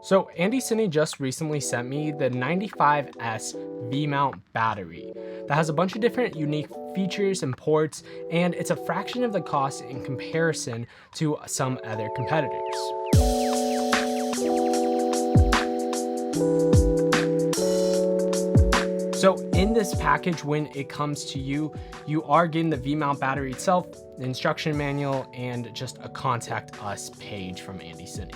So Andycine just recently sent me the 95S V-mount battery that has a bunch of different unique features and ports, and it's a fraction of the cost in comparison to some other competitors. So in this package, when it comes to you are getting the V-mount battery itself, the instruction manual, and just a contact us page from Andycine.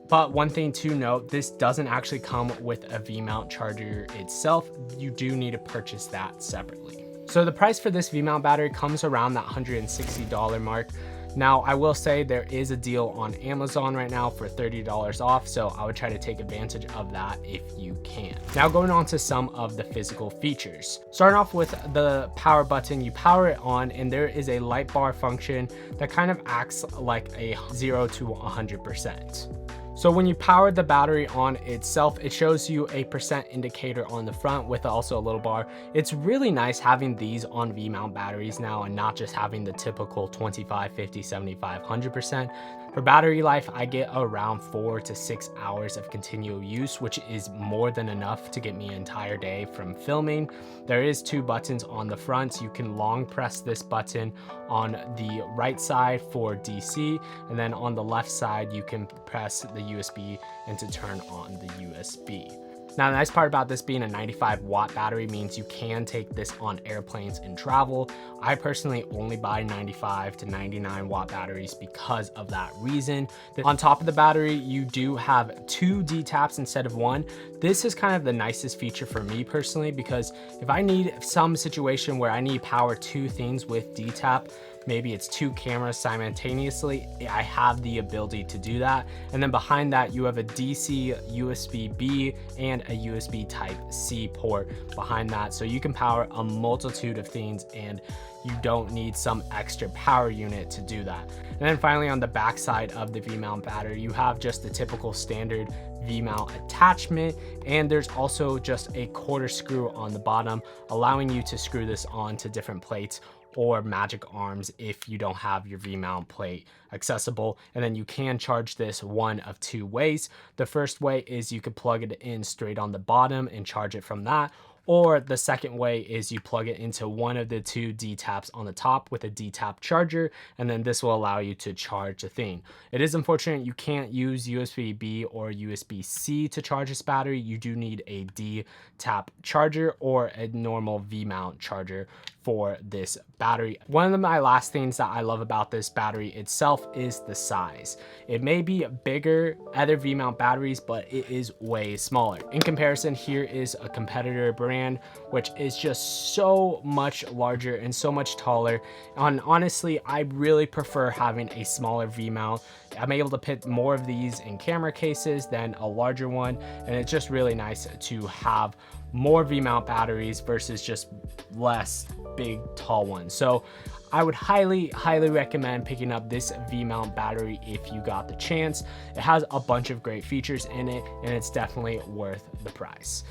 But one thing to note, this doesn't actually come with a V-mount charger itself. You do need to purchase that separately. So the price for this V-mount battery comes around that $160 mark. Now, I will say there is a deal on Amazon right now for $30 off, so I would try to take advantage of that if you can. Now, going on to some of the physical features. Starting off with the power button, you power it on, and there is a light bar function that kind of acts like a 0 to 100%. So when you power the battery on itself, it shows you a percent indicator on the front with also a little bar. It's really nice having these on V-mount batteries now and not just having the typical 25, 50, 75, 100%. For battery life, I get around 4 to 6 hours of continual use, which is more than enough to get me an entire day from filming. There is 2 buttons on the front. You can long press this button on the right side for DC, and then on the left side, you can press the USB and to turn on the USB. Now, the nice part about this being a 95-watt battery means you can take this on airplanes and travel. I personally only buy 95 to 99-watt batteries because of that reason. On top of the battery, you do have 2 D-taps instead of 1. This is kind of the nicest feature for me personally, because if I need some situation where I need power 2 things with D-tap, maybe it's 2 cameras simultaneously, I have the ability to do that. And then behind that, you have a DC USB-B and a USB Type-C port behind that. So you can power a multitude of things and you don't need some extra power unit to do that. And then finally, on the back side of the V-mount battery, you have just the typical standard V-mount attachment, and there's also just a 1/4 screw on the bottom, allowing you to screw this on to different plates or magic arms if you don't have your V-mount plate accessible. And then you can charge this one of 2 ways. The first way is you could plug it in straight on the bottom and charge it from that. Or the second way is you plug it into one of the 2 D-taps on the top with a D-tap charger, and then this will allow you to charge the thing. It is unfortunate you can't use USB-B or USB-C to charge this battery. You do need a D-tap charger or a normal V-mount charger for this battery. One of my last things that I love about this battery itself is the size. It may be bigger other V-mount batteries, but it is way smaller. In comparison, here is a competitor brand, which is just so much larger and so much taller. And honestly, I really prefer having a smaller V-mount. I'm able to put more of these in camera cases than a larger one, and it's just really nice to have more V-mount batteries versus just less big tall ones. So I would highly recommend picking up this V-mount battery if you got the chance. It has a bunch of great features in it, and it's definitely worth the price.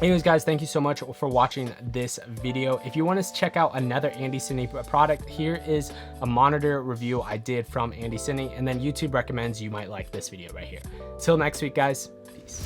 Anyways, guys, thank you so much for watching this video. If you want to check out another Andycine product, here is a monitor review I did from Andycine, and then YouTube recommends you might like this video right here. Till next week, guys, peace.